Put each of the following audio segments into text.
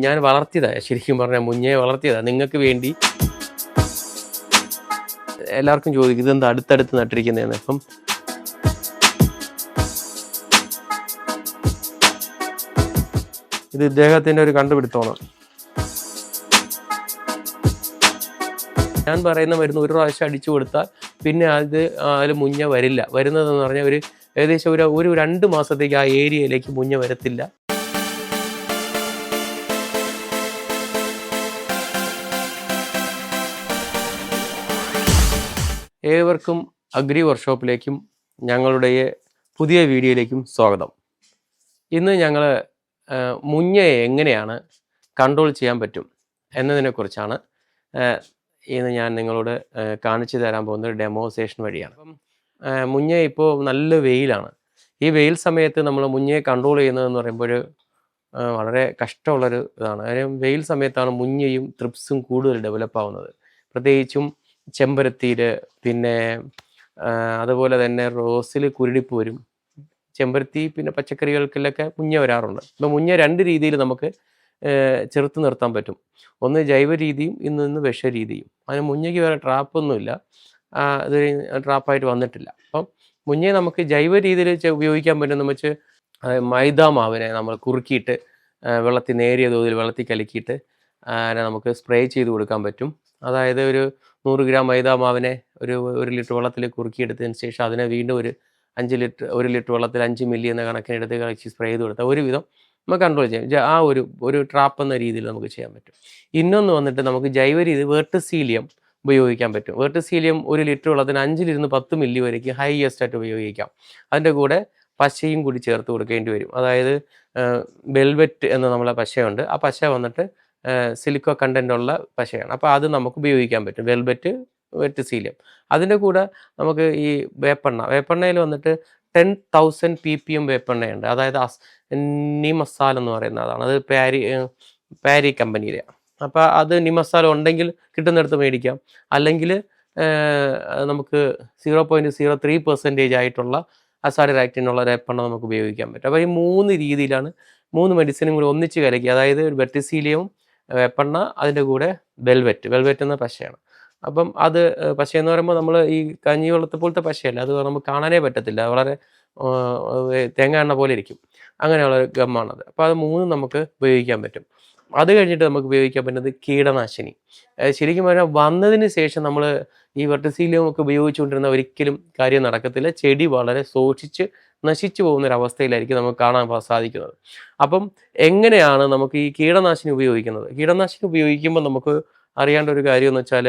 ഞാൻ വളർത്തിയതാണ്, ശരിക്കും പറഞ്ഞാൽ മുഞ്ഞയെ വളർത്തിയതാണ് നിങ്ങൾക്ക് വേണ്ടി. എല്ലാവർക്കും ചോദിക്കും ഇതെന്താ അടുത്തടുത്ത് നട്ടിരിക്കുന്നതെന്ന്. അപ്പം ഇത് ഇദ്ദേഹത്തിൻ്റെ ഒരു കണ്ടുപിടുത്തമാണ്. ഞാൻ പറയുന്ന മരുന്ന് ഒരു പ്രാവശ്യം അടിച്ചു കൊടുത്താൽ പിന്നെ അതിൽ മുഞ്ഞ വരില്ല. വരുന്നതെന്ന് പറഞ്ഞാൽ ഏകദേശം ഒരു 2 മാസത്തേക്ക് ആ ഏരിയയിലേക്ക് മുഞ്ഞ വരത്തില്ല. ഏവർക്കും അഗ്രി വർക്ക്ഷോപ്പിലേക്കും ഞങ്ങളുടെ പുതിയ വീഡിയോയിലേക്കും സ്വാഗതം. ഇന്ന് ഞങ്ങൾ മുഞ്ഞയെ എങ്ങനെയാണ് കൺട്രോൾ ചെയ്യാൻ പറ്റും എന്നതിനെക്കുറിച്ചാണ് ഇന്ന് ഞാൻ നിങ്ങളോട് കാണിച്ചു തരാൻ പോകുന്ന ഒരു ഡെമോൺസ്ട്രേഷൻ വഴിയാണ്. അപ്പം മുഞ്ഞ ഇപ്പോൾ നല്ല വെയിലാണ്. ഈ വെയിൽ സമയത്ത് നമ്മൾ മുഞ്ഞയെ കൺട്രോൾ ചെയ്യുന്നതെന്ന് പറയുമ്പോൾ വളരെ കഷ്ടമുള്ളൊരു ഇതാണ്. കാര്യം വെയിൽ സമയത്താണ് മുഞ്ഞയും ത്രിപ്സും കൂടുതൽ ഡെവലപ്പ് ആവുന്നത്. പ്രത്യേകിച്ചും ചെമ്പരത്തിയിൽ, പിന്നെ അതുപോലെ തന്നെ റോസിൽ കുരുടിപ്പ് വരും. ചെമ്പരത്തി പിന്നെ പച്ചക്കറികൾക്കെല്ലൊക്കെ മുഞ്ഞ വരാറുണ്ട്. അപ്പോൾ മുഞ്ഞ 2 രീതിയിൽ നമുക്ക് ചെറുത്ത് നിർത്താൻ പറ്റും. ഒന്ന് ജൈവ രീതിയും, ഇന്ന് വിഷരീതിയും. അതിന് മുഞ്ഞയ്ക്ക് വേറെ ട്രാപ്പൊന്നുമില്ല, ഇത് ട്രാപ്പായിട്ട് വന്നിട്ടില്ല. അപ്പം മുഞ്ഞയെ നമുക്ക് ജൈവ രീതിയിൽ ഉപയോഗിക്കാൻ പറ്റുന്ന വെച്ച് മൈദ മാവിനെ നമ്മൾ കുറുക്കിയിട്ട് വെള്ളത്തിൽ നേരിയ തോതിൽ വെള്ളത്തിൽ കലക്കിയിട്ട് അതിനെ നമുക്ക് സ്പ്രേ ചെയ്ത് കൊടുക്കാൻ പറ്റും. അതായത് ഒരു 100 ഗ്രാം മൈദ മാവിനെ ഒരു ലിറ്റർ വെള്ളത്തിൽ കുറുക്കിയെടുത്തതിന് ശേഷം അതിനെ വീണ്ടും ഒരു 1 ലിറ്റർ വെള്ളത്തിൽ 5 മില്ലി എന്ന കണക്കിനെടുത്ത് കളിച്ച് സ്പ്രേ ചെയ്ത് കൊടുത്താൽ ഒരുവിധം നമുക്ക് കൺട്രോൾ ചെയ്യാം. ആ ഒരു ട്രാപ്പ് എന്ന രീതിയിൽ നമുക്ക് ചെയ്യാൻ പറ്റും. ഇന്നൊന്ന് വന്നിട്ട് നമുക്ക് ജൈവ രീതി വെർട്ടിസീലിയം ഉപയോഗിക്കാൻ പറ്റും. വെർട്ടിസീലിയം 1 ലിറ്റർ വെള്ളത്തിന് 5 - 10 മില്ലി വരയ്ക്ക് ഹൈയസ്റ്റ് ആയിട്ട് ഉപയോഗിക്കാം. അതിൻ്റെ കൂടെ പശയും കൂടി ചേർത്ത് കൊടുക്കേണ്ടി വരും. അതായത് വെൽവെറ്റ് എന്ന നമ്മളെ പശയുണ്ട്. ആ പശ വന്നിട്ട് സിലിക്കോ കണ്ടൻ്റ് ഉള്ള പശയാണ്. അപ്പോൾ അത് നമുക്ക് ഉപയോഗിക്കാൻ പറ്റും, വെർട്ടിസീലിയം. അതിൻ്റെ കൂടെ നമുക്ക് ഈ വേപ്പെണ്ണയിൽ വന്നിട്ട് 10,000 ppm വേപ്പെണ്ണയുണ്ട്. അതായത് നിമസാൽ എന്ന് പറയുന്നതാണ്. അത് പാരി കമ്പനിയിലെ. അപ്പോൾ അത് നിമസാൽ ഉണ്ടെങ്കിൽ കിട്ടുന്നിടത്ത് മേടിക്കാം. അല്ലെങ്കിൽ നമുക്ക് 0.03% ആയിട്ടുള്ള അസാഡിറാക്റ്റിനുള്ള വേപ്പെണ്ണ നമുക്ക് ഉപയോഗിക്കാൻ പറ്റും. അപ്പോൾ ഈ 3 രീതിയിലാണ് 3 മെഡിസിനും കൂടി ഒന്നിച്ച് കലക്കി, അതായത് വെർട്ടിസീലിയവും വേപ്പെണ്ണ, അതിൻ്റെ കൂടെ വെൽവെറ്റ് എന്ന പശയാണ്. അപ്പം അത് പശയെന്ന് പറയുമ്പോൾ നമ്മൾ ഈ കഞ്ഞിവെള്ളത്തെ പോലത്തെ പശയല്ല, അത് നമുക്ക് കാണാനേ പറ്റത്തില്ല, വളരെ തേങ്ങ എണ്ണ പോലെ ഇരിക്കും. അങ്ങനെയുള്ള ഗമ്മാണത്. അപ്പോൾ അത് 3 നമുക്ക് ഉപയോഗിക്കാൻ പറ്റും. അത് കഴിഞ്ഞിട്ട് നമുക്ക് ഉപയോഗിക്കാൻ പറ്റുന്നത് കീടനാശിനി. ശരിക്കും പറഞ്ഞാൽ വന്നതിന് ശേഷം നമ്മൾ ഈ വെർട്ടിസീലിയം ഒക്കെ ഉപയോഗിച്ചുകൊണ്ടിരുന്ന ഒരിക്കലും കാര്യം നടക്കത്തില്ല. ചെടി വളരെ സൂക്ഷിച്ച് നശിച്ചു പോകുന്നൊരവസ്ഥയിലായിരിക്കും നമുക്ക് കാണാൻ സാധിക്കുന്നത്. അപ്പം എങ്ങനെയാണ് നമുക്ക് ഈ കീടനാശിനി ഉപയോഗിക്കുന്നത്? കീടനാശിനി ഉപയോഗിക്കുമ്പോൾ നമുക്ക് അറിയേണ്ട ഒരു കാര്യം എന്ന് വെച്ചാൽ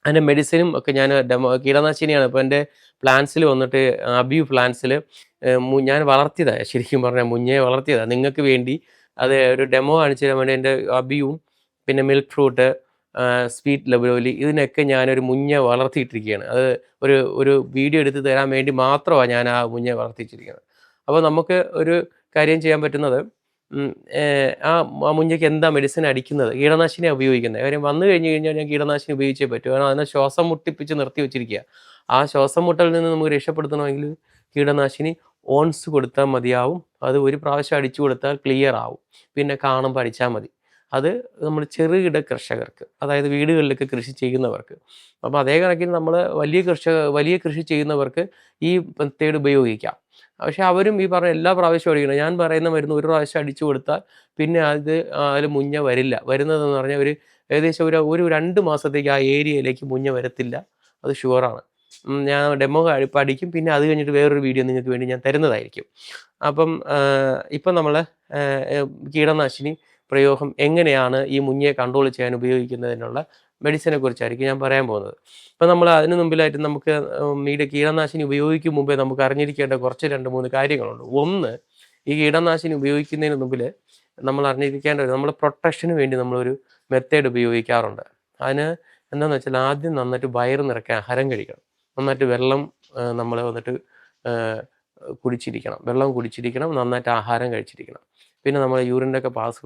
അതിൻ്റെ മെഡിസിനും ഒക്കെ ഞാൻ കീടനാശിനിയാണ് ഇപ്പോൾ എൻ്റെ പ്ലാന്റ്സിൽ വന്നിട്ട് അബിയു പ്ലാന്റ്സിൽ ഞാൻ വളർത്തിയതാണ്, ശരിക്കും പറഞ്ഞാൽ മുഞ്ഞയെ വളർത്തിയതാണ് നിങ്ങൾക്ക് വേണ്ടി. അത് ഒരു ഡെമോ കാണിച്ചു തരാൻ വേണ്ടി എൻ്റെ അബിയും പിന്നെ മിൽക്ക് ഫ്രൂട്ട്, സ്വീറ്റ് ലബോലി, ഇതിനൊക്കെ ഞാനൊരു മുഞ്ഞ വളർത്തിയിട്ടിരിക്കുകയാണ്. അത് ഒരു വീഡിയോ എടുത്ത് തരാൻ വേണ്ടി മാത്രമാണ് ഞാൻ ആ മുഞ്ഞ വളർത്തിച്ചിരിക്കുന്നത്. അപ്പോൾ നമുക്ക് ഒരു കാര്യം ചെയ്യാൻ പറ്റുന്നത്, ആ മുഞ്ഞയ്ക്ക് എന്താ മെഡിസിൻ അടിക്കുന്നത്, കീടനാശിനിയാണ് ഉപയോഗിക്കുന്നത്. കാര്യം വന്നു കഴിഞ്ഞാൽ ഞാൻ കീടനാശിനി ഉപയോഗിച്ചേ പറ്റൂ. കാരണം അതിനെ ശ്വാസം മുട്ടിപ്പിച്ച് നിർത്തി വെച്ചിരിക്കുക. ആ ശ്വാസം മുട്ടലിൽ നിന്ന് നമുക്ക് രക്ഷപ്പെടുത്തണമെങ്കിൽ കീടനാശിനി ഓൺസ് കൊടുത്താൽ മതിയാവും. അത് ഒരു പ്രാവശ്യം അടിച്ചു കൊടുത്താൽ ക്ലിയർ ആവും. പിന്നെ കാണുമ്പോൾ അടിച്ചാൽ മതി. അത് നമ്മൾ ചെറുകിട കർഷകർക്ക്, അതായത് വീടുകളിലൊക്കെ കൃഷി ചെയ്യുന്നവർക്ക്. അപ്പോൾ അതേ കണക്കിന് നമ്മൾ വലിയ കൃഷി ചെയ്യുന്നവർക്ക് ഈ മെത്തേഡ് ഉപയോഗിക്കാം. പക്ഷെ അവരും ഈ പറഞ്ഞ എല്ലാ പ്രാവശ്യവും അടിക്കണം. ഞാൻ പറയുന്ന മരുന്ന് ഒരു പ്രാവശ്യം അടിച്ചു കൊടുത്താൽ പിന്നെ അതിൽ മുഞ്ഞ വരില്ല. വരുന്നതെന്ന് പറഞ്ഞാൽ ഏകദേശം ഒരു 2 മാസത്തേക്ക് ആ ഏരിയയിലേക്ക് മുഞ്ഞ വരത്തില്ല. അത് ഷുവറാണ്. ഞാൻ ഡെമോ പഠിക്കും, പിന്നെ അത് കഴിഞ്ഞിട്ട് വേറൊരു വീഡിയോ നിങ്ങൾക്ക് വേണ്ടി ഞാൻ തരുന്നതായിരിക്കും. അപ്പം ഇപ്പം നമ്മൾ കീടനാശിനി പ്രയോഗം എങ്ങനെയാണ് ഈ മുഞ്ഞയെ കൺട്രോൾ ചെയ്യാൻ ഉപയോഗിക്കുന്നതിനുള്ള മെഡിസിനെ കുറിച്ചായിരിക്കും ഞാൻ പറയാൻ പോകുന്നത്. അപ്പോൾ നമ്മൾ അതിന് മുമ്പിലായിട്ട് നമുക്ക് കീടനാശിനി ഉപയോഗിക്കും മുമ്പേ നമുക്ക് അറിഞ്ഞിരിക്കേണ്ട കുറച്ച് 2-3 കാര്യങ്ങളുണ്ട്. ഒന്ന്, ഈ കീടനാശിനി ഉപയോഗിക്കുന്നതിന് മുമ്പിൽ നമ്മൾ അറിഞ്ഞിരിക്കേണ്ട നമ്മൾ പ്രൊട്ടക്ഷന് വേണ്ടി നമ്മളൊരു മെത്തേഡ് ഉപയോഗിക്കാറുണ്ട്. അതിന് എന്താണെന്ന് വെച്ചാൽ ആദ്യം നന്നായിട്ട് വയറ് നിറയ്ക്കാൻ ആഹാരം കഴിക്കണം. നന്നായിട്ട് വെള്ളം നമ്മൾ വന്നിട്ട് വെള്ളം കുടിച്ചിരിക്കണം, നന്നായിട്ട് ആഹാരം കഴിച്ചിരിക്കണം. പിന്നെ നമ്മൾ യൂറിൻ്റെ ഒക്കെ പാസ്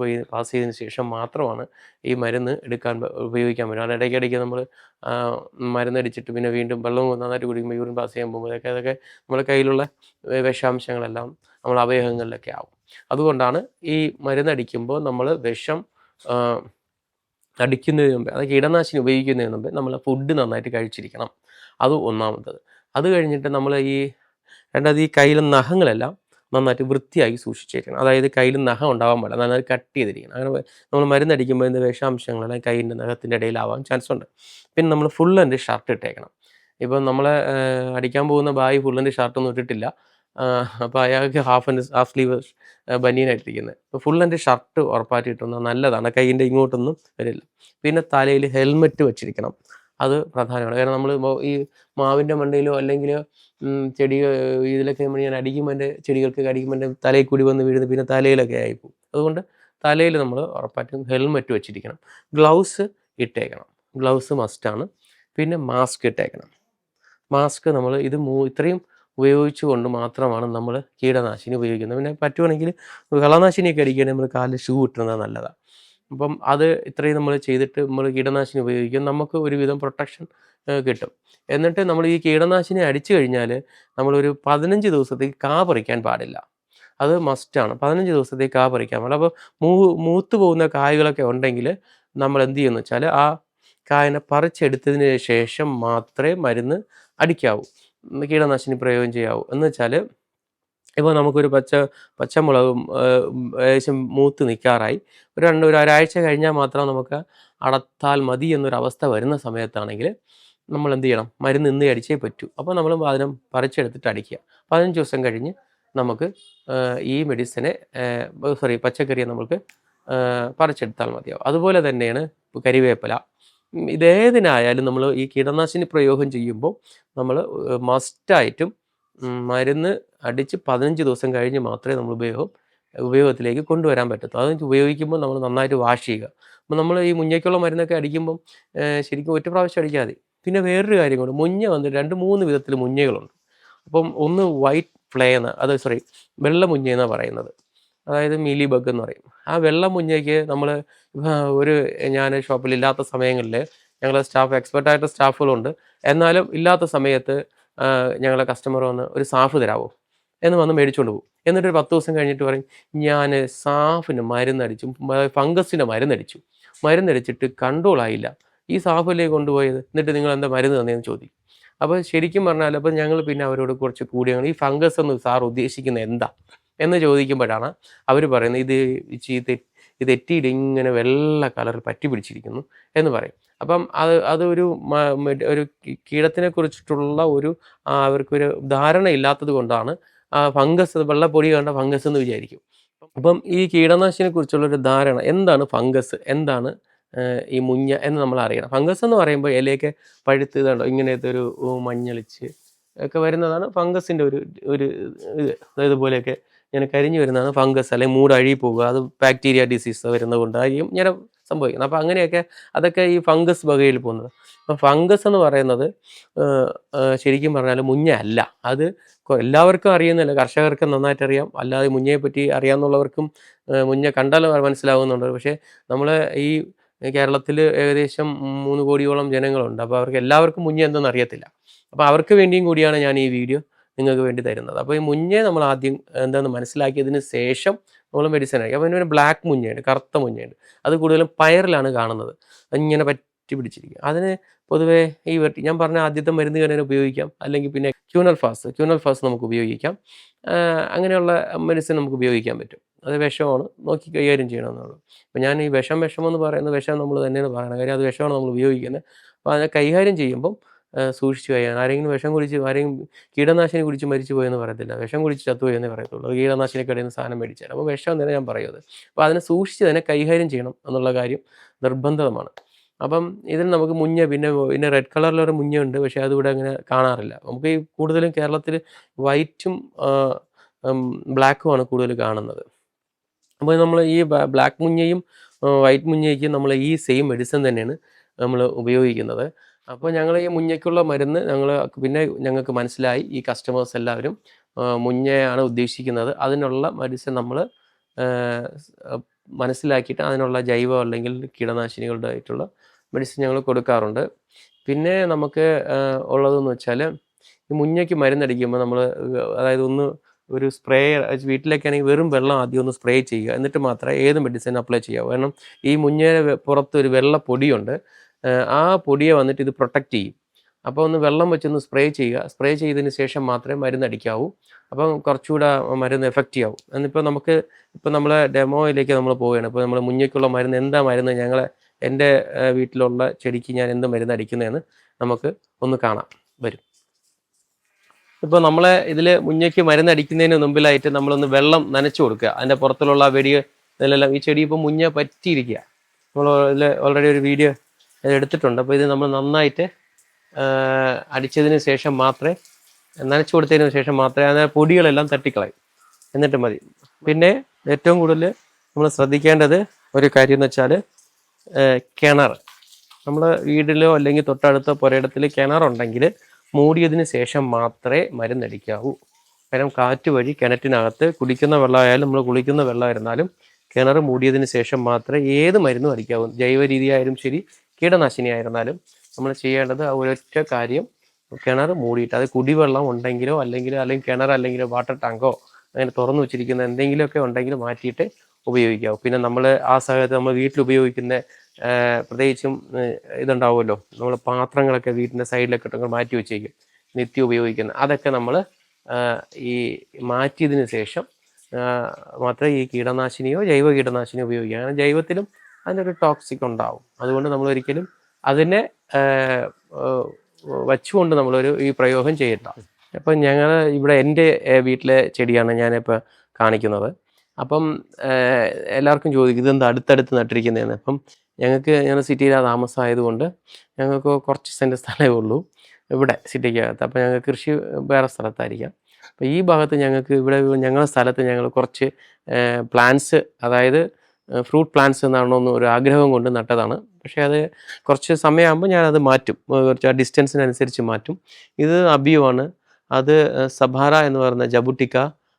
ചെയ്തതിന് ശേഷം മാത്രമാണ് ഈ മരുന്ന് ഉപയോഗിക്കാൻ പറ്റും. അത് ഇടയ്ക്കിടയ്ക്ക് നമ്മൾ മരുന്നടിച്ചിട്ട് പിന്നെ വീണ്ടും വെള്ളം നന്നായിട്ട് കുടിക്കുമ്പോൾ യൂറിൻ പാസ് ചെയ്യാൻ പോകുമ്പോഴൊക്കെ അതൊക്കെ നമ്മുടെ കയ്യിലുള്ള വിഷാംശങ്ങളെല്ലാം നമ്മൾ അവയവങ്ങളിലൊക്കെ ആവും. അതുകൊണ്ടാണ് ഈ മരുന്നടിക്കുമ്പോൾ നമ്മൾ വിഷം അടിക്കുന്നതിന് മുമ്പേ, അത് കീടനാശിനി ഉപയോഗിക്കുന്നതിന് മുമ്പേ നമ്മൾ ഫുഡ് നന്നായിട്ട് കഴിച്ചിരിക്കണം. അത് ഒന്നാമത്തത്. അത് കഴിഞ്ഞിട്ട് നമ്മൾ രണ്ടാമത് ഈ കയ്യിലെ നഖങ്ങളെല്ലാം നന്നായിട്ട് വൃത്തിയായി സൂക്ഷിച്ചിരിക്കണം. അതായത് കയ്യിൽ നഖം ഉണ്ടാവാൻ പാടില്ല, നന്നായി കട്ട് ചെയ്തിരിക്കണം. അങ്ങനെ നമ്മൾ മരുന്നടിക്കുമ്പോൾ ഇതിൻ്റെ വിഷാംശങ്ങളെല്ലാം കയ്യിൻ്റെ നഖത്തിൻ്റെ ഇടയിലാവാൻ ചാൻസ് ഉണ്ട്. പിന്നെ നമ്മൾ ഫുൾ ഹാൻഡ് ഷർട്ട് ഇട്ടേക്കണം. ഇപ്പം നമ്മളെ അടിക്കാൻ പോകുന്ന ബായി ഫുൾ ഹാൻഡ് ഷർട്ടൊന്നും ഇട്ടിട്ടില്ല. അപ്പോൾ അയാൾക്ക് ഹാഫ് സ്ലീവ് ബനിയനായിട്ടിരിക്കുന്നത്. അപ്പോൾ ഫുൾ ഹാൻഡ് ഷർട്ട് ഉറപ്പായിട്ട് ഇട്ടുന്നത് നല്ലതാണ്, കയ്യിൻ്റെ ഇങ്ങോട്ടൊന്നും വരില്ല. പിന്നെ തലയിൽ ഹെൽമെറ്റ് വെച്ചിരിക്കണം. അത് പ്രധാനമാണ്. കാരണം നമ്മൾ ഈ മാവിൻ്റെ മണ്ടയിലോ അല്ലെങ്കിൽ ചെടി ഇതിലൊക്കെ ഞാൻ അടിക്കുമ്പോൾ എൻ്റെ ചെടികൾക്ക് അടിക്കുമ്പോൾ എൻ്റെ തലയിൽ കൂടി വന്ന് വീഴുന്നു, പിന്നെ തലയിലൊക്കെ ആയിപ്പോവും. അതുകൊണ്ട് തലയിൽ നമ്മൾ ഉറപ്പായിട്ടും ഹെൽമെറ്റ് വെച്ചിരിക്കണം. ഗ്ലൗസ് ഇട്ടേക്കണം, ഗ്ലൗസ് മസ്റ്റാണ്. പിന്നെ മാസ്ക് ഇട്ടേക്കണം. മാസ്ക് നമ്മൾ ഇത്രയും ഉപയോഗിച്ചുകൊണ്ട് മാത്രമാണ് നമ്മൾ കീടനാശിനി ഉപയോഗിക്കുന്നത്. പിന്നെ പറ്റുവാണെങ്കിൽ കളനാശിനിയൊക്കെ അടിക്കാൻ നമ്മൾ കാലിൽ ഷൂ ഇട്ടുന്നത് നല്ലതാണ്. അപ്പം അത് ഇത്രയും നമ്മൾ ചെയ്തിട്ട് നമ്മൾ കീടനാശിനി ഉപയോഗിക്കും, നമുക്ക് ഒരുവിധം പ്രൊട്ടക്ഷൻ കിട്ടും. എന്നിട്ട് നമ്മൾ ഈ കീടനാശിനി അടിച്ചു കഴിഞ്ഞാൽ നമ്മളൊരു 15 ദിവസത്തേക്ക് കാ പറിക്കാൻ പാടില്ല. അത് മസ്റ്റാണ്. 15 ദിവസത്തേക്ക് കാ പറിക്കാൻ പാടില്ല. അപ്പോൾ മൂത്ത് പോകുന്ന കായ്കളൊക്കെ ഉണ്ടെങ്കിൽ നമ്മൾ എന്ത് ചെയ്യുമെന്ന് വെച്ചാൽ ആ കായനെ പറിച്ചെടുത്തതിന് ശേഷം മാത്രമേ മരുന്ന് അടിക്കാവൂ, കീടനാശിനി പ്രയോഗം ചെയ്യാവൂ. എന്ന് വെച്ചാൽ ഇപ്പോൾ നമുക്കൊരു പച്ചമുളകും ഏകദേശം മൂത്ത് നിൽക്കാറായി, ഒരാഴ്ച കഴിഞ്ഞാൽ മാത്രം നമുക്ക് അടത്താൽ മതി എന്നൊരവസ്ഥ വരുന്ന സമയത്താണെങ്കിൽ നമ്മൾ എന്ത് ചെയ്യണം, മരുന്ന് ഇന്ന് അടിച്ചേ പറ്റൂ. അപ്പോൾ നമ്മൾ അതിനെ പറിച്ചെടുത്തിട്ട് അടിക്കുക. 15 ദിവസം കഴിഞ്ഞ് നമുക്ക് ഈ പച്ചക്കറിയെ നമുക്ക് പറിച്ചെടുത്താൽ മതിയാവും. അതുപോലെ തന്നെയാണ് കരിവേപ്പില. ഇതേതിനായാലും നമ്മൾ ഈ കീടനാശിനി പ്രയോഗം ചെയ്യുമ്പോൾ നമ്മൾ മസ്റ്റായിട്ടും മരുന്ന് അടിച്ച് 15 ദിവസം കഴിഞ്ഞ് മാത്രമേ നമ്മൾ ഉപയോഗത്തിലേക്ക് കൊണ്ടുവരാൻ പറ്റത്തുള്ളൂ. അത് ഉപയോഗിക്കുമ്പോൾ നമ്മൾ നന്നായിട്ട് വാഷ് ചെയ്യുക. അപ്പോൾ നമ്മൾ ഈ മുഞ്ഞയ്ക്കുള്ള മരുന്നൊക്കെ അടിക്കുമ്പം ശരിക്കും ഒറ്റ പ്രാവശ്യം അടിക്കാതെ മതി. പിന്നെ വേറൊരു കാര്യം കൊണ്ട്, മുഞ്ഞ വന്നിട്ട് 2-3 വിധത്തിൽ മുഞ്ഞകളുണ്ട്. അപ്പം ഒന്ന് വൈറ്റ് ഫ്ലേ വെള്ള മുഞ്ഞ എന്നാണ് പറയുന്നത്, അതായത് മീലി ബഗ് എന്ന് പറയും. ആ വെള്ള മുഞ്ഞയ്ക്ക് നമ്മൾ ഞാൻ ഷോപ്പിലില്ലാത്ത സമയങ്ങളിൽ ഞങ്ങൾ എക്സ്പെർട്ടായിട്ട് സ്റ്റാഫുകളുണ്ട്. എന്നാലും ഇല്ലാത്ത സമയത്ത് ഞങ്ങളെ കസ്റ്റമർ വന്ന് ഒരു സാഫ് തരാമോ എന്ന് വന്ന് മേടിച്ചുകൊണ്ട് പോകും. എന്നിട്ടൊരു 10 ദിവസം കഴിഞ്ഞിട്ട് പറയും, ഞാൻ സാഫിന് മരുന്നടിച്ചു, ഫംഗസിൻ്റെ മരുന്നടിച്ചിട്ട് കൺട്രോൾ ആയില്ല, ഈ സാഫിലേക്ക് കൊണ്ടുപോയത്, എന്നിട്ട് നിങ്ങൾ എന്താ മരുന്ന് തന്നതെന്ന് ചോദിക്കും. അപ്പോൾ ശരിക്കും പറഞ്ഞാൽ അപ്പോൾ ഞങ്ങൾ പിന്നെ അവരോട് കുറച്ച് കൂടി ഈ ഫംഗസ് എന്ന് സാർ ഉദ്ദേശിക്കുന്നത് എന്താ എന്ന് ചോദിക്കുമ്പോഴാണ് അവർ പറയുന്നത്, ഇത് എറ്റിയിട്ട് ഇങ്ങനെ വെള്ള കളറിൽ പറ്റി പിടിച്ചിരിക്കുന്നു എന്ന് പറയും. അപ്പം അതൊരു കീടത്തിനെ കുറിച്ചിട്ടുള്ള അവർക്കൊരു ധാരണ ഇല്ലാത്തത് കൊണ്ടാണ് ഫംഗസ്, വെള്ളപ്പൊടി കണ്ട ഫംഗസ് എന്ന് വിചാരിക്കും. അപ്പം ഈ കീടനാശിനെ കുറിച്ചുള്ളൊരു ധാരണ, എന്താണ് ഫംഗസ്, എന്താണ് ഈ മുഞ്ഞ എന്ന് നമ്മൾ അറിയണം. ഫംഗസ് എന്ന് പറയുമ്പോൾ ഇലയൊക്കെ പഴുത്തതുണ്ടോ ഇങ്ങനത്തെ ഒരു മഞ്ഞളിച്ച് ഒക്കെ വരുന്നതാണ് ഫംഗസിൻ്റെ ഒരു ഇതുപോലെയൊക്കെ ഇങ്ങനെ കരിഞ്ഞു വരുന്നതാണ് ഫംഗസ്, അല്ലെങ്കിൽ മൂട് അഴുകി പോവുക, അത് ബാക്ടീരിയ ഡിസീസ് വരുന്നത് കൊണ്ടായിരിക്കും ഇങ്ങനെ സംഭവിക്കുന്നത്. അപ്പോൾ അങ്ങനെയൊക്കെ അതൊക്കെ ഈ ഫംഗസ് വകയിൽ പോകുന്നത്. അപ്പോൾ ഫംഗസ് എന്ന് പറയുന്നത് ശരിക്കും പറഞ്ഞാൽ മുഞ്ഞ അല്ല. അത് എല്ലാവർക്കും അറിയുന്നില്ല, കർഷകർക്ക് നന്നായിട്ട് അറിയാം, അല്ലാതെ മുഞ്ഞയെപ്പറ്റി അറിയാമെന്നുള്ളവർക്കും മുഞ്ഞ കണ്ടാൽ മനസ്സിലാവുന്നുണ്ട്. പക്ഷേ നമ്മൾ ഈ കേരളത്തിൽ ഏകദേശം 3 കോടിയോളം ജനങ്ങളുണ്ട്. അപ്പോൾ അവർക്ക് എല്ലാവർക്കും മുഞ്ഞ എന്തെന്ന് അറിയത്തില്ല. അപ്പോൾ അവർക്ക് വേണ്ടിയും കൂടിയാണ് ഞാൻ ഈ വീഡിയോ നിങ്ങൾക്ക് വേണ്ടി തരുന്നത്. അപ്പോൾ ഈ മുഞ്ഞയെ നമ്മൾ ആദ്യം എന്താണെന്ന് മനസ്സിലാക്കിയതിന് ശേഷം നമ്മൾ മെഡിസിൻ കഴിക്കും. അപ്പോൾ ഇതിനൊരു ബ്ലാക്ക് മുഞ്ഞയുണ്ട്, കറുത്ത മുഞ്ഞയുണ്ട്. അത് കൂടുതലും പയറിലാണ് കാണുന്നത്, ഇങ്ങനെ പറ്റി പിടിച്ചിരിക്കും. അതിന് പൊതുവേ ഞാൻ പറഞ്ഞ ആദ്യത്തെ മരുന്ന് തന്നെ ഉപയോഗിക്കാം, അല്ലെങ്കിൽ പിന്നെ ക്യൂനൽ ഫാസ് നമുക്ക് ഉപയോഗിക്കാം. അങ്ങനെയുള്ള മെഡിസിൻ നമുക്ക് ഉപയോഗിക്കാൻ പറ്റും. അത് വിഷമാണ്, നോക്കി കൈകാര്യം ചെയ്യണമെന്നുള്ളൂ. അപ്പോൾ ഞാൻ ഈ വിഷമെന്ന് പറയുന്നത് വിഷം നമ്മൾ തന്നെയാണ് പറയുന്നത്, കാര്യം അത് വിഷമാണ് നമ്മൾ ഉപയോഗിക്കുന്നത്. അപ്പോൾ അതിനെ കൈകാര്യം ചെയ്യുമ്പം സൂക്ഷിച്ച് കഴിയാൻ. ആരെങ്കിലും വിഷം കുടിച്ച്, കീടനാശിനി കുടിച്ച് മരിച്ചു പോയെന്ന് പറയത്തില്ല, വിഷം കുടിച്ച് ചത്തുപോയെന്നേ പറയത്തുള്ളൂ. കീടനാശിനി കടയിൽ നിന്ന് സാധനം മേടിച്ചാൽ. അപ്പോൾ വിഷം തന്നെ ഞാൻ പറയുന്നത്. അപ്പോൾ അതിനെ സൂക്ഷിച്ച് തന്നെ കൈകാര്യം ചെയ്യണം എന്നുള്ള കാര്യം നിർബന്ധമാണ്. അപ്പം ഇതിന് നമുക്ക് പിന്നെ റെഡ് കളറിലൊരു മുഞ്ഞയുണ്ട്, പക്ഷേ അതിവിടെ അങ്ങനെ കാണാറില്ല. നമുക്ക് ഈ കൂടുതലും കേരളത്തിൽ വൈറ്റും ബ്ലാക്കുമാണ് കൂടുതൽ കാണുന്നത്. അപ്പോൾ നമ്മൾ ഈ ബ്ലാക്ക് മുഞ്ഞയും വൈറ്റ് മുഞ്ഞയ്ക്കും നമ്മൾ ഈ സെയിം മെഡിസിൻ തന്നെയാണ് നമ്മൾ ഉപയോഗിക്കുന്നത്. അപ്പോൾ ഞങ്ങൾ ഈ മുഞ്ഞയ്ക്കുള്ള മരുന്ന് ഞങ്ങൾക്ക് മനസ്സിലായി, ഈ കസ്റ്റമേഴ്സ് എല്ലാവരും മുഞ്ഞയാണ് ഉദ്ദേശിക്കുന്നത്. അതിനുള്ള മെഡിസിൻ നമ്മൾ മനസ്സിലാക്കിയിട്ട് അതിനുള്ള ജൈവ അല്ലെങ്കിൽ കീടനാശിനികളുടെ ആയിട്ടുള്ള മെഡിസിൻ ഞങ്ങൾ കൊടുക്കാറുണ്ട്. പിന്നെ നമുക്ക് ഉള്ളതെന്ന് വെച്ചാൽ, ഈ മുഞ്ഞയ്ക്ക് മരുന്നടിക്കുമ്പോൾ നമ്മൾ അതായത് ഒന്ന് ഒരു സ്പ്രേ വീട്ടിലൊക്കെ ആണെങ്കിൽ വെറും വെള്ളം ആദ്യം ഒന്ന് സ്പ്രേ ചെയ്യുക, എന്നിട്ട് മാത്രമേ ഏത് മെഡിസിൻ അപ്ലൈ ചെയ്യാവൂ. കാരണം ഈ മുഞ്ഞയുടെ പുറത്ത് ഒരു വെള്ള പൊടിയുണ്ട്, ആ പൊടിയെ വന്നിട്ട് ഇത് പ്രൊട്ടക്റ്റ് ചെയ്യും. അപ്പോൾ ഒന്ന് വെള്ളം വെച്ചൊന്ന് സ്പ്രേ ചെയ്യുക, സ്പ്രേ ചെയ്തതിന് ശേഷം മാത്രമേ മരുന്ന് അടിക്കാവൂ. അപ്പം കുറച്ചുകൂടെ മരുന്ന് എഫക്റ്റീവ് ആവും. എന്നിപ്പോൾ നമുക്ക് ഇപ്പോൾ നമ്മളെ ഡെമോയിലേക്ക് നമ്മൾ പോവുകയാണ്. ഇപ്പോൾ നമ്മൾ മുഞ്ഞയ്ക്കുള്ള മരുന്ന് എന്താ മരുന്ന് എൻ്റെ വീട്ടിലുള്ള ചെടിക്ക് ഞാൻ എന്ത് മരുന്ന് അടിക്കുന്നതെന്ന് നമുക്ക് ഒന്ന് കാണാം. വരും. ഇപ്പോൾ നമ്മളെ ഇതിൽ മുഞ്ഞയ്ക്ക് മരുന്ന് അടിക്കുന്നതിന് മുമ്പിലായിട്ട് നമ്മളൊന്ന് വെള്ളം നനച്ചു കൊടുക്കുക. അതിൻ്റെ പുറത്തുള്ള ഇതിലെല്ലാം ഈ ചെടി ഇപ്പോൾ മുഞ്ഞ പറ്റിയിരിക്കുക. നമ്മൾ ഇതിൽ ഓൾറെഡി ഒരു വീഡിയോ എടുത്തിട്ടുണ്ട്. അപ്പോൾ ഇത് നമ്മൾ നന്നായിട്ട് അടിച്ചതിന് ശേഷം മാത്രമേ, നനച്ചു കൊടുത്തതിന് ശേഷം മാത്രമേ അതിന് പൊടികളെല്ലാം തട്ടിക്കളയും, എന്നിട്ട് മതി. പിന്നെ ഏറ്റവും കൂടുതൽ നമ്മൾ ശ്രദ്ധിക്കേണ്ടത് ഒരു കാര്യം എന്ന് വെച്ചാൽ കിണർ, നമ്മൾ വീട്ടിലോ അല്ലെങ്കിൽ തൊട്ടടുത്ത പുരയിടത്തിൽ കിണറുണ്ടെങ്കിൽ മൂടിയതിന് ശേഷം മാത്രമേ മരുന്നടിക്കാവൂ. കാരണം കാറ്റ് വഴി കിണറ്റിനകത്ത് കുടിക്കുന്ന വെള്ളമായാലും നമ്മൾ കുളിക്കുന്ന വെള്ളമായിരുന്നാലും കിണർ മൂടിയതിന് ശേഷം മാത്രമേ ഏത് മരുന്നും അടിക്കാവൂ. ജൈവ രീതിയായാലും ശരി, കീടനാശിനി ആയിരുന്നാലും നമ്മൾ ചെയ്യേണ്ടത് ഒരൊറ്റ കാര്യം, കിണർ മൂടിയിട്ട്, അത് കുടിവെള്ളം ഉണ്ടെങ്കിലോ അല്ലെങ്കിൽ കിണർ അല്ലെങ്കിൽ വാട്ടർ ടാങ്കോ അങ്ങനെ തുറന്നു വെച്ചിരിക്കുന്ന എന്തെങ്കിലുമൊക്കെ ഉണ്ടെങ്കിൽ മാറ്റിയിട്ട് ഉപയോഗിക്കാവൂ. പിന്നെ നമ്മൾ ആ സമയത്ത് നമ്മൾ വീട്ടിൽ ഉപയോഗിക്കുന്ന പ്രത്യേകിച്ചും ഇതുണ്ടാവുമല്ലോ, നമ്മൾ പാത്രങ്ങളൊക്കെ വീട്ടിൻ്റെ സൈഡിലൊക്കെ ഇട്ടൊക്കെ മാറ്റി വെച്ചേക്കും, നിത്യം ഉപയോഗിക്കുന്ന, അതൊക്കെ നമ്മൾ ഈ മാറ്റിയതിന് ശേഷം മാത്രമേ ഈ കീടനാശിനിയോ ജൈവ കീടനാശിനിയോ ഉപയോഗിക്കുക. കാരണം ജൈവത്തിലും അതിനൊരു ടോക്സിക് ഉണ്ടാവും. അതുകൊണ്ട് നമ്മൾ ഒരിക്കലും അതിനെ വച്ചുകൊണ്ട് ഈ പ്രയോഗം ചെയ്യണ്ട. അപ്പം ഞങ്ങൾ ഇവിടെ എൻ്റെ വീട്ടിലെ ചെടിയാണ് ഞാനിപ്പോൾ കാണിക്കുന്നത്. അപ്പം എല്ലാവർക്കും ചോദിക്കും ഇതെന്താ അടുത്തടുത്ത് നട്ടിരിക്കുന്നതെന്ന്. അപ്പം ഞങ്ങൾ സിറ്റിയിലാണ് താമസമായതുകൊണ്ട് ഞങ്ങൾക്ക് കുറച്ച് സെൻറ്റ് സ്ഥലമേ ഉള്ളൂ ഇവിടെ സിറ്റിക്കകത്ത്. അപ്പോൾ ഞങ്ങൾക്ക് കൃഷി വേറെ സ്ഥലത്തായിരിക്കാം. അപ്പോൾ ഈ ഭാഗത്ത് ഞങ്ങൾക്ക് ഇവിടെ ഞങ്ങളുടെ സ്ഥലത്ത് ഞങ്ങൾ കുറച്ച് പ്ലാന്റ്സ്, അതായത് ഫ്രൂട്ട് പ്ലാന്റ്സ് എന്നാണോന്ന് ഒരു ആഗ്രഹം കൊണ്ട് നട്ടതാണ്. പക്ഷേ അത് കുറച്ച് സമയമാകുമ്പോൾ ഞാനത് മാറ്റും, കുറച്ച് ആ ഡിസ്റ്റൻസിനനുസരിച്ച് മാറ്റും. ഇത് അബിയുമാണ്, അത് സഭാര എന്ന് പറയുന്ന ജബുട്ടിക്ക,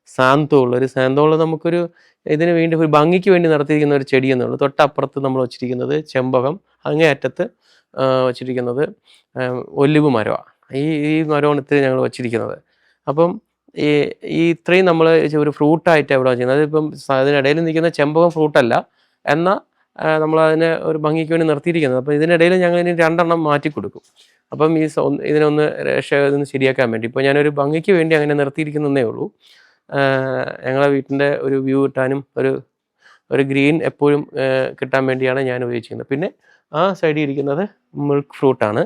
സാന്തോൾ നമുക്കൊരു ഇതിന് വേണ്ടി ഒരു ഭംഗിക്ക് വേണ്ടി നടത്തിയിരിക്കുന്ന ഒരു ചെടി എന്നുള്ളൂ. തൊട്ടപ്പുറത്ത് നമ്മൾ വച്ചിരിക്കുന്നത് ചെമ്പകം, അങ്ങേയറ്റത്ത് വച്ചിരിക്കുന്നത് ഒലിവ് മരമാണ്. ഈ മരമാണ് ഇത്രയും ഞങ്ങൾ വച്ചിരിക്കുന്നത്. അപ്പം ഈ ഇത്രയും നമ്മൾ ഒരു ഫ്രൂട്ടായിട്ട് ഇവിടെ വെച്ചിരുന്നത്. അതിപ്പം അതിനിടയിൽ നിൽക്കുന്ന ചെമ്പകം ഫ്രൂട്ടല്ല, എന്നാൽ നമ്മളതിനെ ഒരു ഭംഗിക്ക് വേണ്ടി നിർത്തിയിരിക്കുന്നത്. അപ്പോൾ ഇതിനിടയിൽ ഞങ്ങൾ ഇനി 2 എണ്ണം മാറ്റി കൊടുക്കും. അപ്പം ഇതിനൊന്ന് ഇതൊന്ന് ശരിയാക്കാൻ വേണ്ടി ഇപ്പോൾ ഞാനൊരു ഭംഗിക്ക് വേണ്ടി അങ്ങനെ നിർത്തിയിരിക്കുന്നതേ ഉള്ളൂ. ഞങ്ങളെ വീട്ടിൻ്റെ ഒരു വ്യൂ കിട്ടാനും ഒരു ഗ്രീൻ എപ്പോഴും കിട്ടാൻ വേണ്ടിയാണ് ഞാൻ ഉപയോഗിച്ചിരിക്കുന്നത്. പിന്നെ ആ സൈഡിൽ ഇരിക്കുന്നത് മിൽക്ക് ഫ്രൂട്ടാണ്.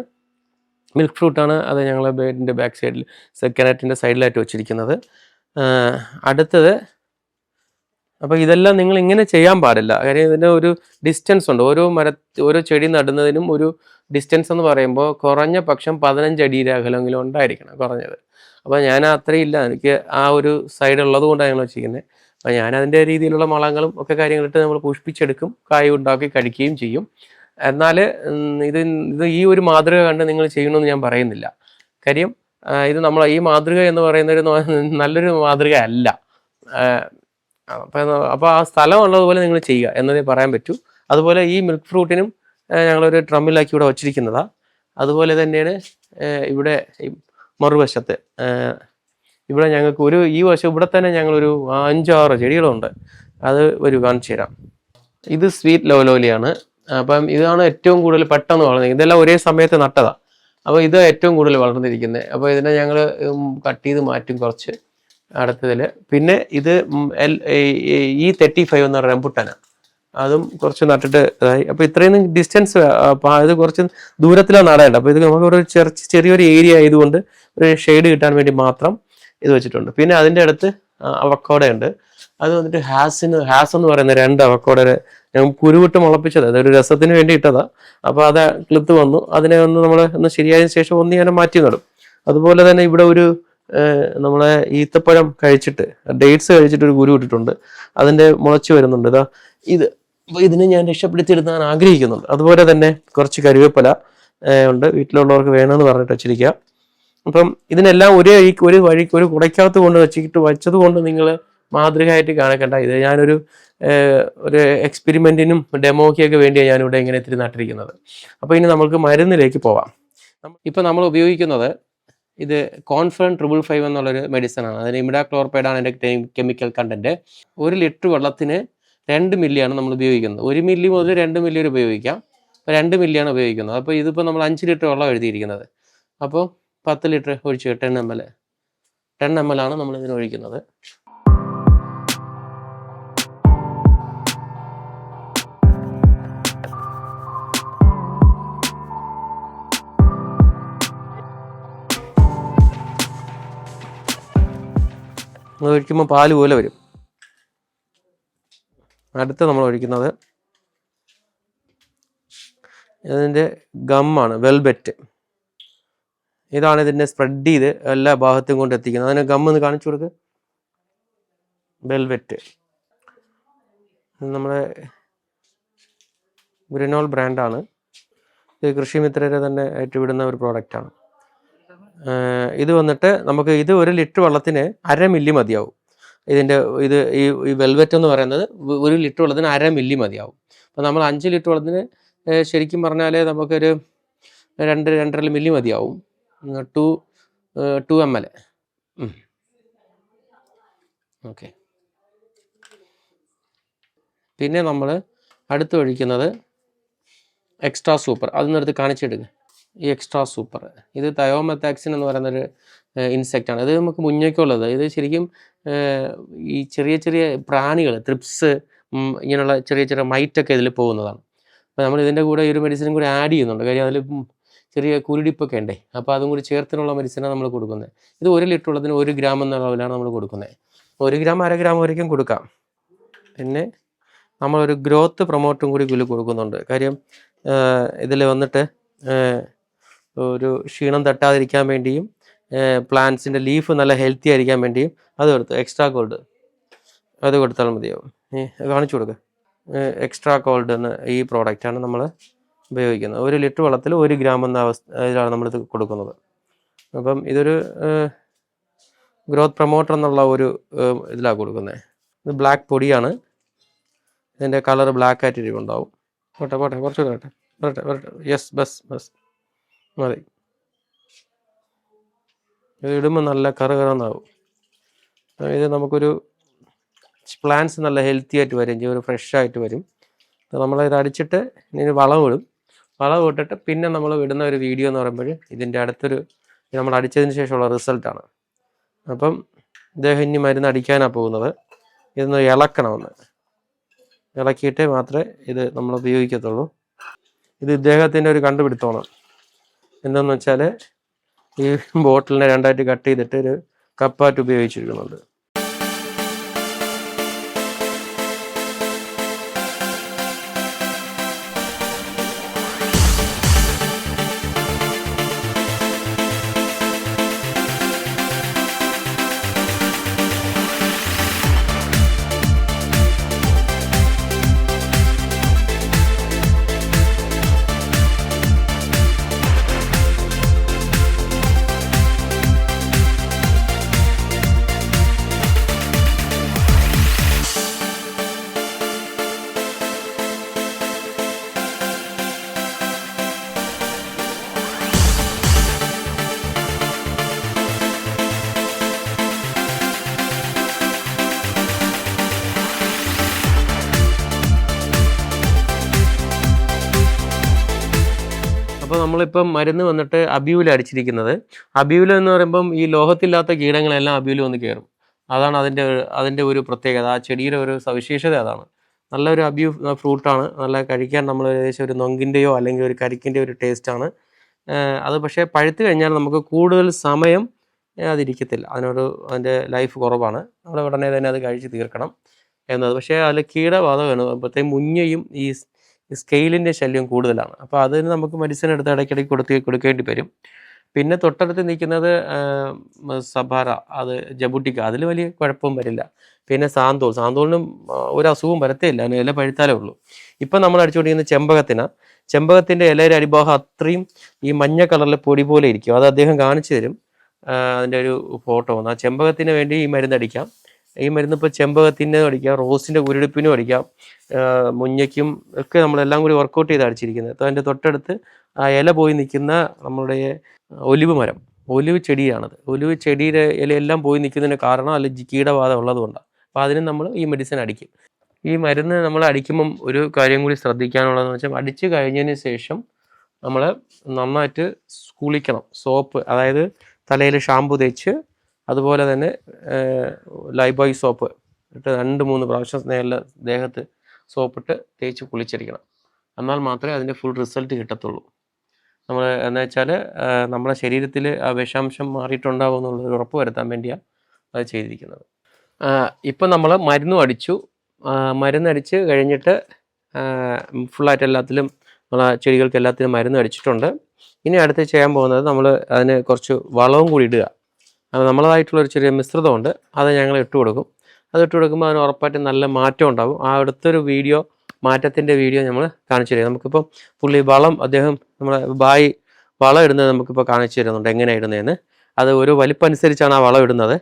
അത് ഞങ്ങളെ ബെഡിൻ്റെ ബാക്ക് സൈഡിൽ കിണറ്റിൻ്റെ സൈഡിലായിട്ട് വെച്ചിരിക്കുന്നത്. അടുത്തത്, അപ്പോൾ ഇതെല്ലാം നിങ്ങൾ ഇങ്ങനെ ചെയ്യാൻ പാടില്ല. കാര്യം ഇതിൻ്റെ ഒരു ഡിസ്റ്റൻസ് ഉണ്ട്. ഓരോ ചെടി നടുന്നതിനും ഒരു ഡിസ്റ്റൻസ് എന്ന് പറയുമ്പോൾ കുറഞ്ഞ പക്ഷം 15 അടിയുടെ അകലെങ്കിലും ഉണ്ടായിരിക്കണം കുറഞ്ഞത്. അപ്പോൾ ഞാൻ അത്രയും ഇല്ല, എനിക്ക് ആ ഒരു സൈഡ് ഉള്ളത് കൊണ്ടാണ് ഞങ്ങൾ വെച്ചിരിക്കുന്നത്. അപ്പോൾ ഞാൻ അതിൻ്റെ രീതിയിലുള്ള വളങ്ങളും ഒക്കെ കാര്യങ്ങളിട്ട് നമ്മൾ പുഷ്പിച്ചെടുക്കും, കായ ഉണ്ടാക്കി കഴിക്കുകയും ചെയ്യും. എന്നാൽ ഇത് ഈ ഒരു മാതൃക കണ്ട് നിങ്ങൾ ചെയ്യണമെന്ന് ഞാൻ പറയുന്നില്ല. കാര്യം ഇത് ഈ മാതൃക എന്ന് പറയുന്നൊരു നല്ലൊരു മാതൃക അല്ല. അപ്പോൾ ആ സ്ഥലം ഉള്ളതുപോലെ നിങ്ങൾ ചെയ്യുക എന്നതേ പറയാൻ പറ്റൂ. അതുപോലെ ഈ മിൽക്ക് ഫ്രൂട്ടിനും ഞങ്ങളൊരു ഡ്രമ്മിലാക്കി ഇവിടെ വച്ചിരിക്കുന്നതാണ്. അതുപോലെ തന്നെയാണ് ഇവിടെ മറുവശത്ത് ഇവിടെ ഞങ്ങൾക്ക് ഈ വശം ഇവിടെ തന്നെ ഞങ്ങളൊരു 5-6 ചെടികളുണ്ട്. അത് കാണിച്ചു തരാം. ഇത് സ്വീറ്റ് ലോലോലിയാണ്. അപ്പം ഇതാണ് ഏറ്റവും കൂടുതൽ പെട്ടെന്ന് വളർന്നത്. ഇതെല്ലാം ഒരേ സമയത്ത് നട്ടതാണ്. അപ്പോൾ ഇത് ഏറ്റവും കൂടുതൽ വളർന്നിരിക്കുന്നത്. അപ്പോൾ ഇതിനെ ഞങ്ങൾ കട്ട് ചെയ്ത് മാറ്റും കുറച്ച് അടുത്തതിൽ. പിന്നെ ഇത് E35 എന്ന് പറഞ്ഞ റംബുട്ടാനാണ്. അതും കുറച്ച് നട്ടിട്ട് ഇതായി. അപ്പോൾ ഇത്രയും ഡിസ്റ്റൻസ്, ഇത് കുറച്ച് ദൂരത്തിലാണ് നടേണ്ടത്. അപ്പോൾ ഇത് നമുക്കൊരു ചെറിയൊരു ഏരിയ ആയതുകൊണ്ട് ഒരു ഷെയ്ഡ് കിട്ടാൻ വേണ്ടി മാത്രം ഇത് വെച്ചിട്ടുണ്ട്. പിന്നെ അതിൻ്റെ അടുത്ത് അവക്കോട ഉണ്ട്. അത് വന്നിട്ട് ഹാസ് എന്ന് പറയുന്ന 2 അവക്കോട ഞാൻ കുരുവിട്ട് മുളപ്പിച്ചത്, അതൊരു രസത്തിന് വേണ്ടി ഇട്ടതാണ്. അപ്പോൾ അത് ക്ലിത്ത് വന്നു. അതിനെ നമ്മൾ ശരിയായതിനു ശേഷം ഞാൻ മാറ്റി നടും. അതുപോലെ തന്നെ ഇവിടെ നമ്മളെ ഈത്തപ്പഴം കഴിച്ചിട്ട്, ഡേറ്റ്സ് കഴിച്ചിട്ട് ഒരു കുരു ഇട്ടിട്ടുണ്ട്. അതിൻ്റെ മുളച്ച് വരുന്നുണ്ട്. ഇതിനെ ഞാൻ രക്ഷപ്പെടുത്തിയെടുക്കാൻ ആഗ്രഹിക്കുന്നുണ്ട്. അതുപോലെ തന്നെ കുറച്ച് കരുവേപ്പില ഉണ്ട്, വീട്ടിലുള്ളവർക്ക് വേണമെന്ന് പറഞ്ഞിട്ട് വെച്ചിരിക്കുക. അപ്പം ഇതിനെല്ലാം ഒരു കുടയ്ക്കകത്ത് കൊണ്ട് വെച്ചത് കൊണ്ട് നിങ്ങൾ മാതൃകയായിട്ട് കാണിക്കണ്ട. ഇത് ഞാനൊരു എക്സ്പെരിമെൻറ്റിനും ഡെമോക്കൊക്കെ വേണ്ടിയാണ് ഞാനിവിടെ ഇങ്ങനെ ഇത്തിരി നട്ടിരിക്കുന്നത്. അപ്പോൾ ഇനി നമുക്ക് മരുന്നിലേക്ക് പോവാം. ഇപ്പം നമ്മൾ ഉപയോഗിക്കുന്നത് ഇത് കോൺഫിഡൻ 555 എന്നുള്ളൊരു മെഡിസിനാണ്. അതിന് ഇമിഡാക്ലോർപൈഡാണ് അതിൻ്റെ കെമിക്കൽ കണ്ടൻറ്റ്. 1 ലിറ്റർ വെള്ളത്തിന് 2 മില്ലിയാണ് നമ്മൾ ഉപയോഗിക്കുന്നത്. 1 മില്ലി മുതൽ 2 മില്ലി വരെ ഉപയോഗിക്കാം. അപ്പോൾ 2 മില്ലിയാണ് ഉപയോഗിക്കുന്നത്. അപ്പോൾ ഇതിപ്പോൾ നമ്മൾ 5 ലിറ്റർ വെള്ളം എഴുതിയിരിക്കുന്നത്. അപ്പോൾ 10 ലിറ്റർ ഒഴിച്ച് 10 ml. 10 ml ആണ് നമ്മൾ ഇതിന് ഒഴിക്കുന്നത്. അത് ഒഴിക്കുമ്പോൾ പാല് പോലെ വരും. അടുത്ത് നമ്മൾ ഒഴിക്കുന്നത് ഇതിൻ്റെ ഗമ്മാണ്, വെൽവെറ്റ്. ഇതാണ് ഇതിൻ്റെ സ്പ്രെഡ് ചെയ്ത് എല്ലാ ഭാഗത്തും കൊണ്ട് എത്തിക്കുന്നത്. അതിന് ഗം ഒന്ന് കാണിച്ചു കൊടുക്ക്. വെൽവെറ്റ് നമ്മുടെ ഗ്രിനോൾ ബ്രാൻഡാണ്. ഇത് കൃഷിമിത്രരെ തന്നെ ഏറ്റുവിടുന്ന ഒരു പ്രോഡക്റ്റാണ്. ഇത് വന്നിട്ട് നമുക്ക് ഇത് 1 ലിറ്റർ വെള്ളത്തിന് 1/2 മില്ലി മതിയാവും. ഈ വെൽവെറ്റ് എന്ന് പറയുന്നത് 1 ലിറ്റർ വെള്ളത്തിന് 1/2 മില്ലി മതിയാവും. അപ്പോൾ നമ്മൾ 5 ലിറ്റർ വെള്ളത്തിന് ശരിക്കും പറഞ്ഞാൽ നമുക്കൊരു 2-2.5 മില്ലി മതിയാവും. 2 ml. ഓക്കെ. പിന്നെ നമ്മൾ അടുത്ത് ഒഴിക്കുന്നത് എക്സ്ട്രാ സൂപ്പർ. അതൊന്നെടുത്ത് കാണിച്ചെടുക്കുക. ഈ എക്സ്ട്രാ സൂപ്പർ ഇത് തയോമെത്താക്സിൻ എന്ന് പറയുന്നൊരു ഇൻസെക്റ്റാണ്. ഇത് നമുക്ക് മുന്നേക്കുള്ളത്. ഇത് ശരിക്കും ഈ ചെറിയ ചെറിയ പ്രാണികൾ, ത്രിപ്സ്, ഇങ്ങനെയുള്ള ചെറിയ ചെറിയ മൈറ്റൊക്കെ ഇതിൽ പോകുന്നതാണ്. അപ്പോൾ നമ്മൾ ഇതിൻ്റെ കൂടെ ഈ ഒരു മെഡിസിനും കൂടി ആഡ് ചെയ്യുന്നുണ്ട്. കാര്യം അതിൽ ചെറിയ കുരുടിപ്പൊക്കെ ഉണ്ടേ. അപ്പോൾ അതും കൂടി ചേർത്തിനുള്ള മെഡിസിനാണ് നമ്മൾ കൊടുക്കുന്നത്. ഇത് 1 ലിറ്റർ ഉള്ളതിന് 1 ഗ്രാം എന്ന അളവിലാണ് നമ്മൾ കൊടുക്കുന്നത്. 1 ഗ്രാം 1/2 ഗ്രാം വരയ്ക്കും കൊടുക്കാം. പിന്നെ നമ്മളൊരു ഗ്രോത്ത് പ്രൊമോട്ടും കൂടി ഇതിൽ കൊടുക്കുന്നുണ്ട്. കാര്യം ഇതിൽ വന്നിട്ട് ഒരു ക്ഷീണം തട്ടാതിരിക്കാൻ വേണ്ടിയും പ്ലാന്റ്സിൻ്റെ ലീഫ് നല്ല ഹെൽത്തി ആയിരിക്കാൻ വേണ്ടിയും അത് കൊടുത്തു. എക്സ്ട്രാ കോൾഡ് അത് കൊടുത്താൽ മതിയാവും. കാണിച്ചു കൊടുക്കുക. എക്സ്ട്രാ കോൾഡ് എന്ന ഈ പ്രോഡക്റ്റാണ് നമ്മൾ ഉപയോഗിക്കുന്നത്. 1 ലിറ്റർ വെള്ളത്തിൽ 1 ഗ്രാം എന്ന ഇതിലാണ് നമ്മളിത് കൊടുക്കുന്നത്. അപ്പം ഇതൊരു ഗ്രോത്ത് പ്രൊമോട്ടർ എന്നുള്ള ഒരു ഇതിലാണ് കൊടുക്കുന്നത്. ഇത് ബ്ലാക്ക് പൊടിയാണ്. ഇതിൻ്റെ കളർ ബ്ലാക്ക് ആയിട്ട് ഇരിക്കുന്നുണ്ടാവും. പോട്ടെ കുറച്ചുകൂടെ വരട്ടെ. യെസ്, ബസ് മതി. ഇത് ഇടുമ്പോൾ നല്ല കറുകറന്നാവും. ഇത് നമുക്കൊരു പ്ലാന്റ്സ് നല്ല ഹെൽത്തി ആയിട്ട് വരും ചെയ്യും, ഒരു ഫ്രഷ് ആയിട്ട് വരും. നമ്മളിത് അടിച്ചിട്ട് ഇനി വളം ഇട്ടിട്ട് പിന്നെ നമ്മൾ വിടുന്ന ഒരു വീഡിയോ എന്ന് പറയുമ്പോൾ ഇതിൻ്റെ അടുത്തൊരു നമ്മൾ അടിച്ചതിന് ശേഷമുള്ള റിസൾട്ടാണ്. അപ്പം ഇദ്ദേഹം ഇനി മരുന്ന് അടിക്കാനാണ് പോകുന്നത്. ഇതൊന്ന് ഇളക്കിയിട്ട് മാത്രമേ ഇത് നമ്മൾ ഉപയോഗിക്കത്തുള്ളൂ. ഇത് ഇദ്ദേഹത്തിൻ്റെ ഒരു കണ്ടുപിടുത്തമാണ്. എന്താണെന്ന് വെച്ചാൽ ഈ ബോട്ടിലിനെ 2ആയിട്ട് കട്ട് ചെയ്തിട്ട് ഒരു കപ്പായിട്ട് ഉപയോഗിച്ചിരിക്കുന്നുണ്ട്. അപ്പോൾ നമ്മളിപ്പം മരുന്ന് വന്നിട്ട് അബിയൂല അടിച്ചിരിക്കുന്നത്. അബിയൂല എന്ന് പറയുമ്പം ഈ ലോഹത്തില്ലാത്ത കീടങ്ങളെല്ലാം അബിയൂല വന്ന് കയറും. അതാണ് അതിൻ്റെ ഒരു പ്രത്യേകത. ആ ചെടിയുടെ ഒരു സവിശേഷത അതാണ്. നല്ലൊരു അബിയു ഫ്രൂട്ടാണ്. നല്ല കഴിക്കാൻ നമ്മൾ ഏകദേശം ഒരു നൊങ്കിൻ്റെയോ അല്ലെങ്കിൽ ഒരു കരിക്കിൻ്റെ ഒരു ടേസ്റ്റാണ് അത്. പക്ഷേ പഴുത്ത് കഴിഞ്ഞാൽ നമുക്ക് കൂടുതൽ സമയം അതിരിക്കത്തില്ല. അതിൻ്റെ ലൈഫ് കുറവാണ്. നമ്മൾ ഉടനെ തന്നെ അത് കഴിച്ച് തീർക്കണം എന്നത്. പക്ഷേ അതിൽ കീടബാധമാണ്. അപ്പോഴത്തേക്കും മുഞ്ഞയും ഈ സ്കെയിലിൻ്റെ ശല്യം കൂടുതലാണ്. അപ്പോൾ അതിന് നമുക്ക് മെഡിസിൻ എടുത്ത് ഇടയ്ക്കിടയ്ക്ക് കൊടുക്കേണ്ടി വരും. പിന്നെ തൊട്ടടുത്ത് നിൽക്കുന്നത് സബാര, അത് ജബുട്ടിക്ക, അതിൽ വലിയ കുഴപ്പവും വരില്ല. പിന്നെ സാന്തോളിനും ഒരു അസുഖവും വരത്തേയില്ല, അതിന് ഇല പഴുത്താലേ ഉള്ളൂ. ഇപ്പം നമ്മൾ അടിച്ചുകൊണ്ടിരിക്കുന്ന ചെമ്പകത്തിൻ്റെ ഇലയുടെ അടിഭാഗം അത്രയും ഈ മഞ്ഞ കളറിലെ പൊടി പോലെ ഇരിക്കും. അത് അദ്ദേഹം കാണിച്ചു തരും. അതിൻ്റെ ഒരു ഫോട്ടോ വന്നു. ആ ചെമ്പകത്തിന് വേണ്ടി ഈ മരുന്ന് അടിക്കാം. ഈ മരുന്ന് ഇപ്പോൾ ചെമ്പകത്തിൻ്റെ അടിക്കാം, റോസിൻ്റെ കുരുടിപ്പിനും അടിക്കാം, മുഞ്ഞയ്ക്കും ഒക്കെ നമ്മളെല്ലാം കൂടി വർക്കൗട്ട് ചെയ്ത് അടിച്ചിരിക്കുന്നത്. അപ്പോൾ അതിൻ്റെ തൊട്ടടുത്ത് ആ ഇല പോയി നിൽക്കുന്ന നമ്മളുടെ ഒലിവ് മരം, ഒലിവ് ചെടിയാണത്. ഒലിവ് ചെടിയുടെ ഇലയെല്ലാം പോയി നിൽക്കുന്നതിന് കാരണം അല്ലെങ്കിൽ കീടബാധ ഉള്ളതുകൊണ്ടാണ്. അപ്പോൾ അതിന് നമ്മൾ ഈ മെഡിസിൻ അടിക്കും. ഈ മരുന്ന് നമ്മൾ അടിക്കുമ്പം ഒരു കാര്യം കൂടി ശ്രദ്ധിക്കാനുള്ളതെന്ന് വെച്ചാൽ അടിച്ച് കഴിഞ്ഞതിന് ശേഷം നമ്മൾ നന്നായിട്ട് കുളിക്കണം. സോപ്പ്, അതായത് തലയിൽ ഷാമ്പു തേച്ച് അതുപോലെ തന്നെ ലൈബോയ് സോപ്പ് ഇട്ട് 2-3 പ്രാവശ്യം ദേഹത്ത് സോപ്പിട്ട് തേച്ച് കുളിച്ചിരിക്കണം. എന്നാൽ മാത്രമേ അതിൻ്റെ ഫുൾ റിസൾട്ട് കിട്ടത്തുള്ളൂ. നമ്മൾ എന്ന് വെച്ചാൽ നമ്മുടെ ശരീരത്തിൽ ആ വിഷാംശം മാറിയിട്ടുണ്ടാവും എന്നുള്ളൊരു ഉറപ്പ് വരുത്താൻ വേണ്ടിയാണ് അത് ചെയ്തിരിക്കുന്നത്. ഇപ്പം നമ്മൾ മരുന്നും അടിച്ചു. മരുന്നടിച്ച് കഴിഞ്ഞിട്ട് ഫുള്ളായിട്ട് എല്ലാത്തിലും നമ്മളെ ചെടികൾക്ക് എല്ലാത്തിലും മരുന്ന് അടിച്ചിട്ടുണ്ട്. ഇനി അടുത്ത് ചെയ്യാൻ പോകുന്നത് നമ്മൾ അതിന് കുറച്ച് വളവും കൂടി ഇടുക. നമ്മളതായിട്ടുള്ളൊരു ചെറിയ മിശ്രിതമുണ്ട്, അത് ഞങ്ങൾ ഇട്ട് കൊടുക്കും. അത് ഇട്ട് കൊടുക്കുമ്പോൾ അതിന് ഉറപ്പായിട്ടും നല്ല മാറ്റം ഉണ്ടാകും. ആ അടുത്തൊരു വീഡിയോ, മാറ്റത്തിൻ്റെ വീഡിയോ നമ്മൾ കാണിച്ചു തരാം. നമുക്കിപ്പം പുള്ളി അദ്ദേഹം നമ്മളെ വളം ഇടുന്നത് നമുക്കിപ്പോൾ കാണിച്ചു തരുന്നുണ്ട് എങ്ങനെയാണ് ഇടുന്നതെന്ന്. അത് ഒരു വലിപ്പം അനുസരിച്ചാണ് ആ വളം ഇടുന്നത്,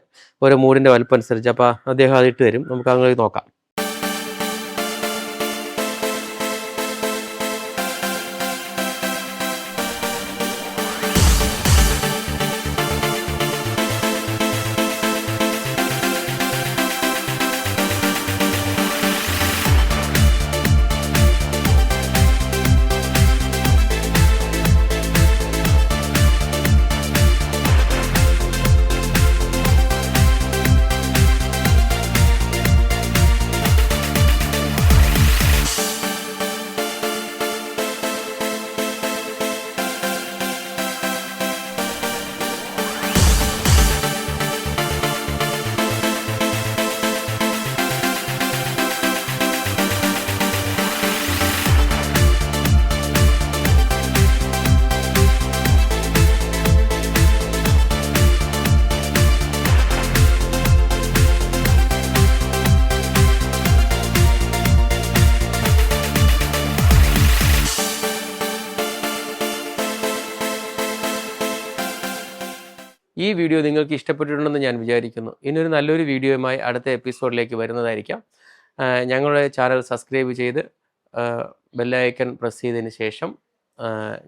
ഓരോ മൂടിൻ്റെ വലിപ്പം അനുസരിച്ച്. അപ്പോൾ അദ്ദേഹം അത് ഇട്ട് തരും, നമുക്ക് അങ്ങനെ നോക്കാം. ഈ വീഡിയോ നിങ്ങൾക്ക് ഇഷ്ടപ്പെട്ടിട്ടുണ്ടെന്ന് ഞാൻ വിചാരിക്കുന്നു. ഇനിയൊരു നല്ലൊരു വീഡിയോയുമായി അടുത്ത എപ്പിസോഡിലേക്ക് വരുന്നതായിരിക്കാം. ഞങ്ങളുടെ ചാനൽ സബ്സ്ക്രൈബ് ചെയ്ത് ബെല്ലൈക്കൺ പ്രസ് ചെയ്തതിന് ശേഷം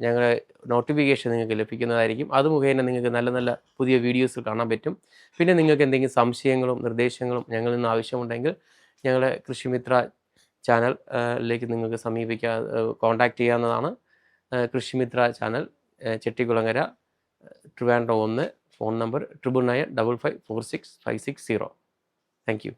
ഞങ്ങളുടെ നോട്ടിഫിക്കേഷൻ നിങ്ങൾക്ക് ലഭിക്കുന്നതായിരിക്കും. അത് മുഖേന നിങ്ങൾക്ക് നല്ല നല്ല പുതിയ വീഡിയോസ് കാണാൻ പറ്റും. പിന്നെ നിങ്ങൾക്ക് എന്തെങ്കിലും സംശയങ്ങളും നിർദ്ദേശങ്ങളും ഞങ്ങളിൽ നിന്ന് ആവശ്യമുണ്ടെങ്കിൽ ഞങ്ങളുടെ കൃഷിമിത്ര ചാനലിലേക്ക് നിങ്ങൾക്ക് കോൺടാക്റ്റ് ചെയ്യാവുന്നതാണ്. Krishimitra channel, Chettikulangara, Trivandrum 1, phone number 9995546560. Thank you.